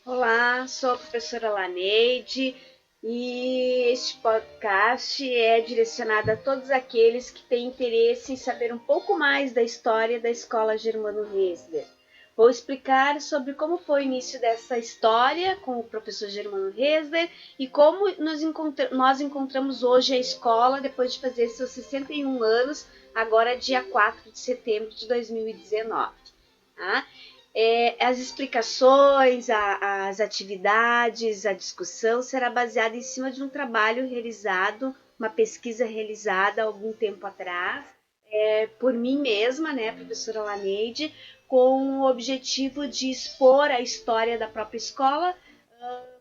Olá, sou a professora Laneide e este podcast é direcionado a todos aqueles que têm interesse em saber um pouco mais da história da Escola Germano Resler. Vou explicar sobre como foi o início dessa história com o professor Germano Resler e como nós encontramos hoje a escola depois de fazer seus 61 anos, agora dia 4 de setembro de 2019. Tá? As explicações, as atividades, a discussão será baseada em cima de um trabalho realizado, uma pesquisa realizada há algum tempo atrás, por mim mesma, né, professora Laneide, com o objetivo de expor a história da própria escola,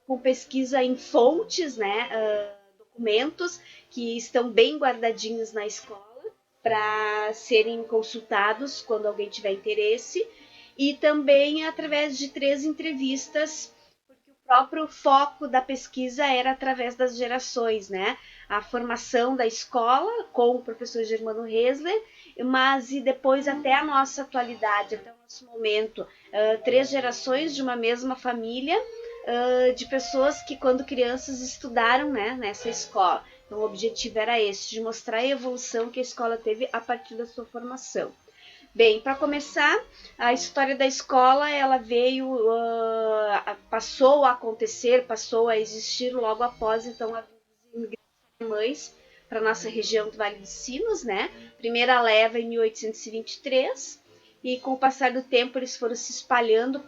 com pesquisa em fontes, né, documentos que estão bem guardadinhos na escola para serem consultados quando alguém tiver interesse, e também através de 3 entrevistas, porque o próprio foco da pesquisa era através das gerações, né? A formação da escola com o professor Germano Resler, mas e depois até a nossa atualidade, até o nosso momento, 3 gerações de uma mesma família, de pessoas que quando crianças estudaram, né, nessa escola. Então o objetivo era esse, de mostrar a evolução que a escola teve a partir da sua formação. Bem, para começar, a história da escola, ela veio, passou a acontecer, passou a existir logo após, então, a vinda dos imigrantes alemães para nossa região do Vale dos Sinos, né? Primeira leva em 1823, e com o passar do tempo eles foram se espalhando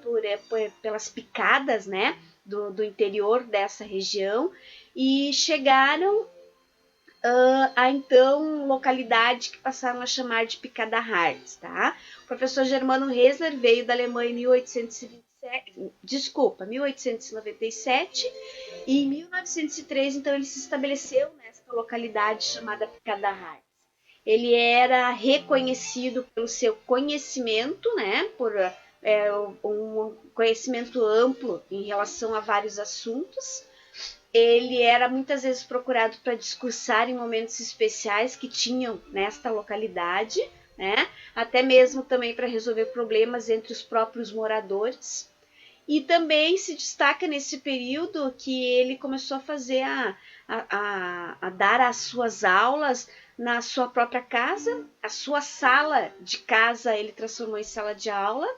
pelas picadas, né? Do interior dessa região, e chegaram a então localidade que passaram a chamar de Picada Hartz, tá? O professor Germano Resler veio da Alemanha em 1897, e em 1903 então ele se estabeleceu nesta localidade chamada Picada Hartz. Ele era reconhecido pelo seu conhecimento, né, por um conhecimento amplo em relação a vários assuntos. Ele era muitas vezes procurado para discursar em momentos especiais que tinham nesta localidade, né? Até mesmo também para resolver problemas entre os próprios moradores. E também se destaca nesse período que ele começou a fazer a dar as suas aulas na sua própria casa, a sua sala de casa ele transformou em sala de aula.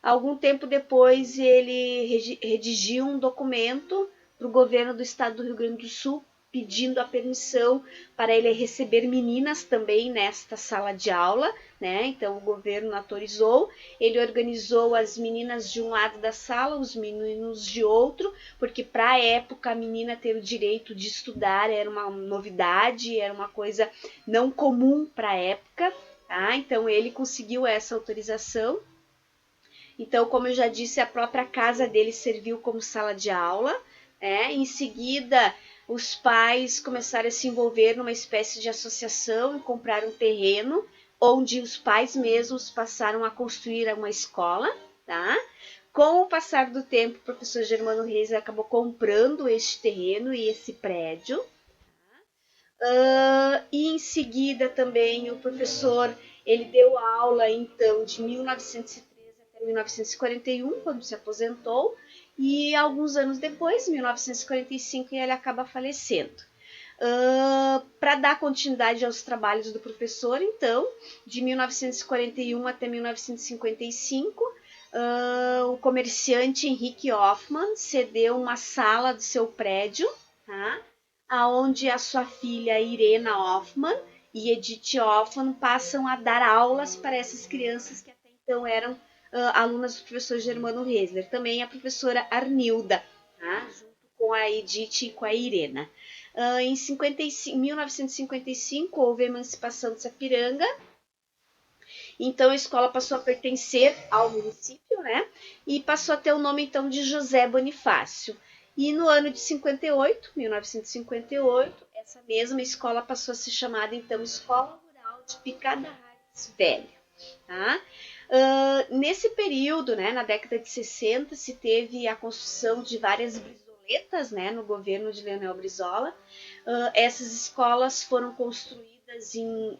Algum tempo depois, ele redigiu um documento para o governo do estado do Rio Grande do Sul, pedindo a permissão para ele receber meninas também nesta sala de aula, né? Então o governo autorizou, ele organizou as meninas de um lado da sala, os meninos de outro, porque para a época a menina ter o direito de estudar era uma novidade, era uma coisa não comum para a época, tá? Então ele conseguiu essa autorização. Então, como eu já disse, a própria casa dele serviu como sala de aula. Em seguida, os pais começaram a se envolver numa espécie de associação e compraram um terreno, onde os pais mesmos passaram a construir uma escola. Tá? Com o passar do tempo, o professor Germano Reis acabou comprando este terreno e esse prédio. E em seguida também o professor ele deu aula então de 1913 até 1941, quando se aposentou, e alguns anos depois, em 1945, ele acaba falecendo. Para dar continuidade aos trabalhos do professor, então, de 1941 até 1955, o comerciante Henrique Hoffmann cedeu uma sala do seu prédio, tá? Aonde a sua filha Irena Hoffmann e Edith Hoffmann passam a dar aulas para essas crianças que até então eram alunas do professor Germano Resler. Também a professora Arnilda, tá? Junto com a Edith e com a Irena. Em 1955 houve a emancipação de Sapiranga, então a escola passou a pertencer ao município, né? E passou a ter o nome então de José Bonifácio. E no ano de 58, 1958, essa mesma escola passou a ser chamada então Escola Rural de Picada Hartz Velho. Tá? Nesse período, né, na década de 60, se teve a construção de várias brisoletas, né, no governo de Leonel Brizola. Essas escolas foram construídas,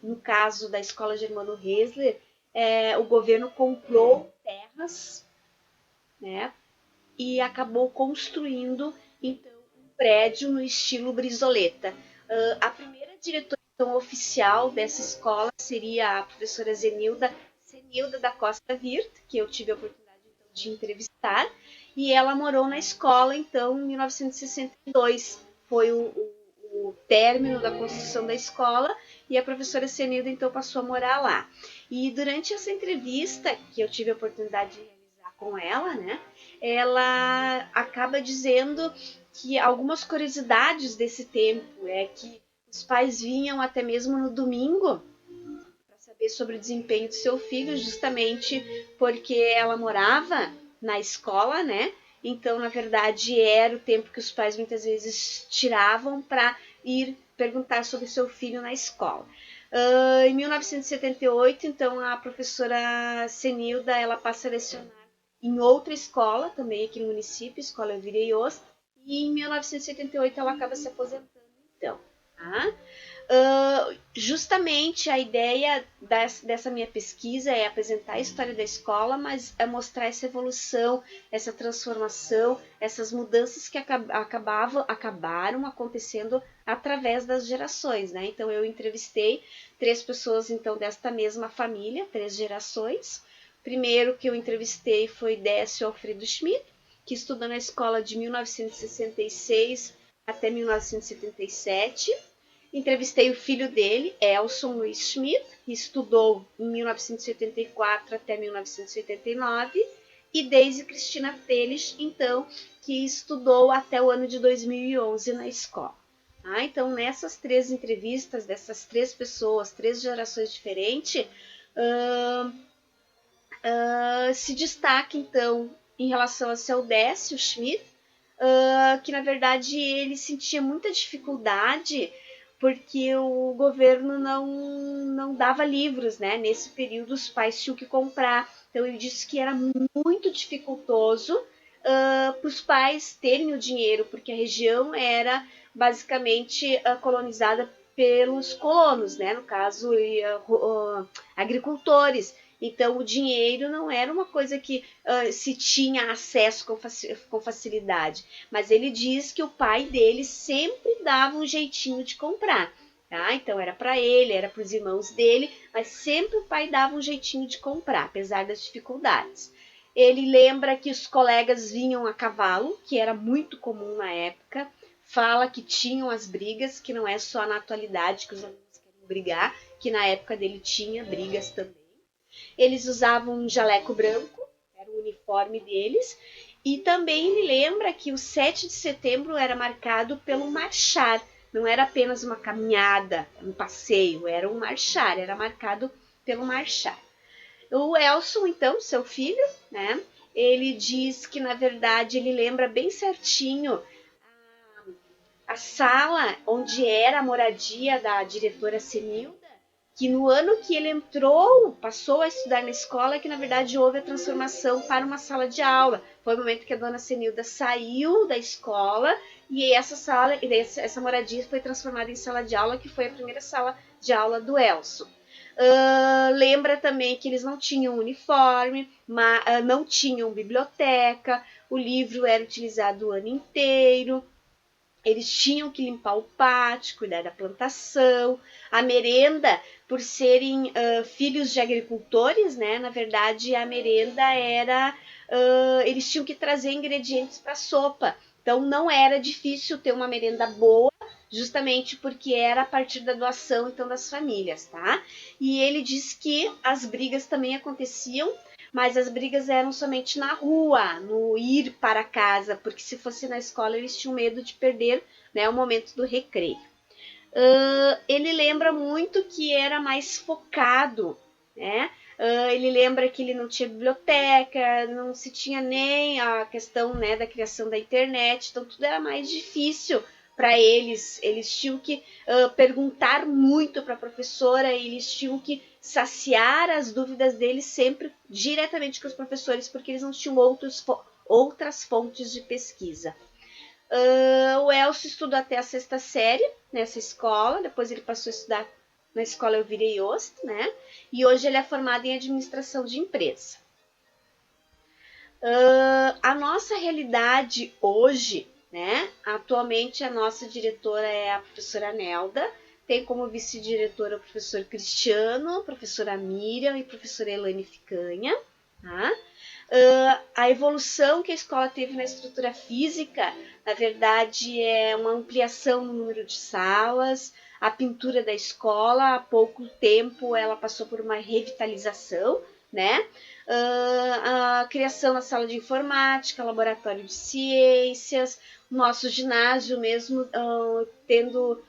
no caso da Escola Germano Resler, o governo comprou terras, né, e acabou construindo então um prédio no estilo Brizoleta. A primeira diretora então, oficial dessa escola seria a professora Zenilda da Costa Virt, que eu tive a oportunidade então, de entrevistar, e ela morou na escola então em 1962. Foi o término da construção da escola e a professora Zenilda então passou a morar lá. E durante essa entrevista que eu tive a oportunidade de realizar com ela, né, ela acaba dizendo que algumas curiosidades desse tempo é que os pais vinham até mesmo no domingo para saber sobre o desempenho do seu filho, justamente porque ela morava na escola, né? Então, na verdade, era o tempo que os pais muitas vezes tiravam para ir perguntar sobre seu filho na escola. Em 1978, então, a professora Senilda ela passa a lecionar em outra escola, também aqui no município, Escola Elvira Iost, e em 1978 ela acaba se aposentando, então. Tá? Justamente a ideia dessa minha pesquisa é apresentar a história da escola, mas é mostrar essa evolução, essa transformação, essas mudanças que acabaram acontecendo através das gerações, né? Então eu entrevistei 3 pessoas então desta mesma família, 3 gerações. O primeiro que eu entrevistei foi Décio Alfredo Schmidt, que estudou na escola de 1966 até 1977. Entrevistei o filho dele, Elson Luiz Schmidt, que estudou em 1984 até 1989, e Daisy Cristina Teles, então, que estudou até o ano de 2011 na escola. Então, nessas 3 entrevistas, dessas 3 pessoas, 3 gerações diferentes, se destaca, então, em relação a seu Décio Schmidt, que, na verdade, ele sentia muita dificuldade porque o governo não dava livros, né? Nesse período os pais tinham que comprar. Então ele disse que era muito dificultoso para os pais terem o dinheiro, porque a região era basicamente colonizada pelos colonos, né? No caso, agricultores. Então o dinheiro não era uma coisa que se tinha acesso com facilidade. Mas ele diz que o pai dele sempre dava um jeitinho de comprar. Tá? Então era para ele, era para os irmãos dele, mas sempre o pai dava um jeitinho de comprar, apesar das dificuldades. Ele lembra que os colegas vinham a cavalo, que era muito comum na época. Fala que tinham as brigas, que não é só na atualidade que os alunos querem brigar, que na época dele tinha brigas também. Eles usavam um jaleco branco, era o uniforme deles, e também ele lembra que o 7 de setembro era marcado pelo marchar, não era apenas uma caminhada, um passeio, era um marchar, era marcado pelo marchar. O Elson, então, seu filho, né, ele diz que, na verdade, ele lembra bem certinho a sala onde era a moradia da diretora Senilda, que no ano que ele entrou, passou a estudar na escola, que na verdade houve a transformação para uma sala de aula. Foi o momento que a dona Senilda saiu da escola e essa moradia foi transformada em sala de aula, que foi a primeira sala de aula do Elson. Lembra também que eles não tinham uniforme, não tinham biblioteca, o livro era utilizado o ano inteiro. Eles tinham que limpar o pátio, cuidar da plantação, a merenda, por serem filhos de agricultores, né? Na verdade, a merenda era... eles tinham que trazer ingredientes para a sopa. Então, não era difícil ter uma merenda boa, justamente porque era a partir da doação, então, das famílias, tá? E ele diz que as brigas também aconteciam, mas as brigas eram somente na rua, no ir para casa, porque se fosse na escola eles tinham medo de perder, né, o momento do recreio. Ele lembra muito que era mais focado, né? Ele lembra que ele não tinha biblioteca, não se tinha nem a questão, né, da criação da internet, então tudo era mais difícil para eles. Eles tinham que perguntar muito para a professora, eles tinham que saciar as dúvidas deles sempre diretamente com os professores, porque eles não tinham outras fontes de pesquisa. O Elcio estudou até a 6ª série nessa escola, depois ele passou a estudar na escola Elvira Iost, né? E hoje ele é formado em administração de empresa. A nossa realidade hoje, né? Atualmente a nossa diretora é a professora Nelda, tem como vice-diretora o professor Cristiano, a professora Miriam e a professora Elaine Ficanha. Tá? A evolução que a escola teve na estrutura física, na verdade, é uma ampliação no número de salas, a pintura da escola, há pouco tempo ela passou por uma revitalização, né? A criação da sala de informática, laboratório de ciências, nosso ginásio mesmo tendo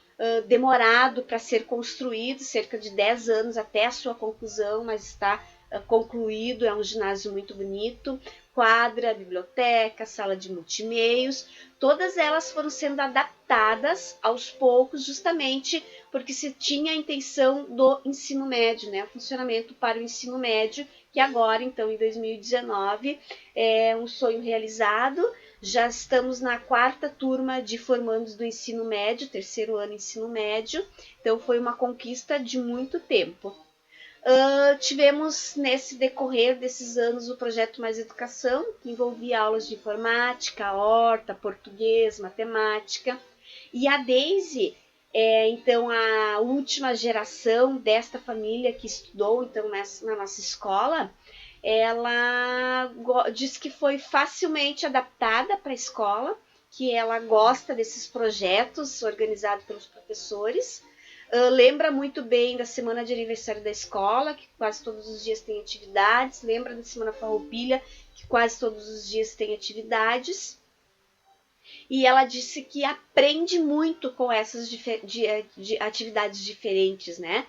demorado para ser construído, cerca de 10 anos até a sua conclusão, mas está concluído, é um ginásio muito bonito, quadra, biblioteca, sala de multimeios, todas elas foram sendo adaptadas aos poucos, justamente porque se tinha a intenção do ensino médio, né, o funcionamento para o ensino médio, que agora, então, em 2019, é um sonho realizado. Já estamos na 4ª turma de formandos do ensino médio, 3º ano ensino médio, então foi uma conquista de muito tempo. Tivemos nesse decorrer desses anos o projeto Mais Educação, que envolvia aulas de informática, horta, português, matemática. E a Daisy, então a última geração desta família que estudou então na nossa escola, ela diz que foi facilmente adaptada para a escola, que ela gosta desses projetos organizados pelos professores. Lembra muito bem da semana de aniversário da escola, que quase todos os dias tem atividades. Lembra da semana farroupilha, que quase todos os dias tem atividades. E ela disse que aprende muito com essas atividades diferentes, né?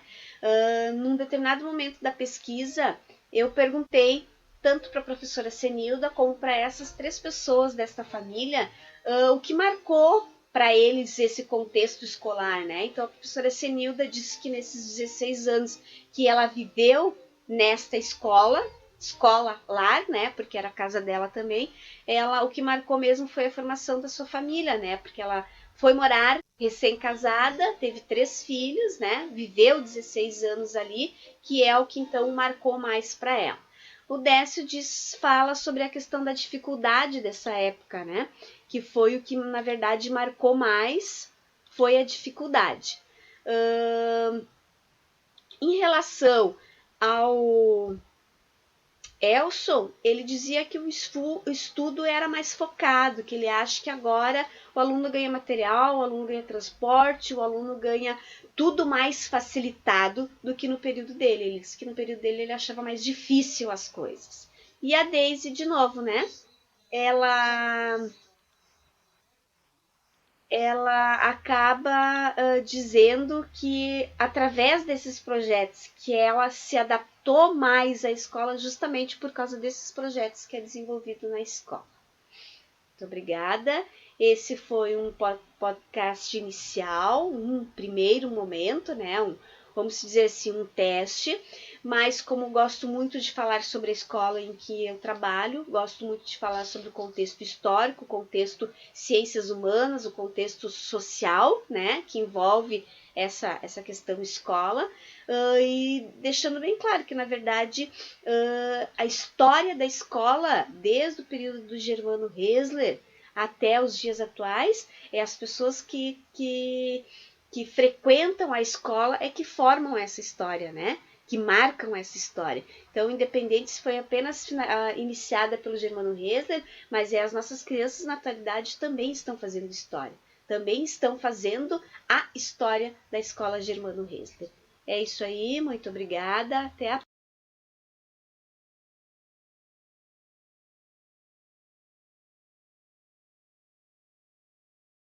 Num determinado momento da pesquisa, eu perguntei tanto para a professora Senilda como para essas 3 pessoas desta família o que marcou para eles esse contexto escolar, né? Então a professora Senilda disse que nesses 16 anos que ela viveu nesta escola lar, né? Porque era a casa dela também. O que marcou mesmo foi a formação da sua família, né? Porque ela foi morar recém-casada, teve 3 filhos, né? Viveu 16 anos ali, que é o que então marcou mais para ela. O Décio fala sobre a questão da dificuldade dessa época, né? Que foi o que, na verdade, marcou mais, foi a dificuldade. Em relação ao Elson, ele dizia que o estudo era mais focado, que ele acha que agora o aluno ganha material, o aluno ganha transporte, o aluno ganha tudo mais facilitado do que no período dele. Ele disse que no período dele ele achava mais difícil as coisas. E a Daisy, de novo, né? Ela acaba dizendo que através desses projetos que ela se adaptou mais à escola justamente por causa desses projetos que é desenvolvido na escola. Muito obrigada. Esse foi um podcast inicial, um primeiro momento, né? Vamos dizer assim, um teste, mas como gosto muito de falar sobre a escola em que eu trabalho, gosto muito de falar sobre o contexto histórico, o contexto ciências humanas, o contexto social, né, que envolve essa questão escola, e deixando bem claro que, na verdade, a história da escola, desde o período do Germano Hesler até os dias atuais, é as pessoas que frequentam a escola é que formam essa história, né? Que marcam essa história. Então, independente se foi apenas iniciada pelo Germano Hesler, mas as nossas crianças na atualidade também estão fazendo história. Também estão fazendo a história da escola Germano Hesler. É isso aí, muito obrigada, até a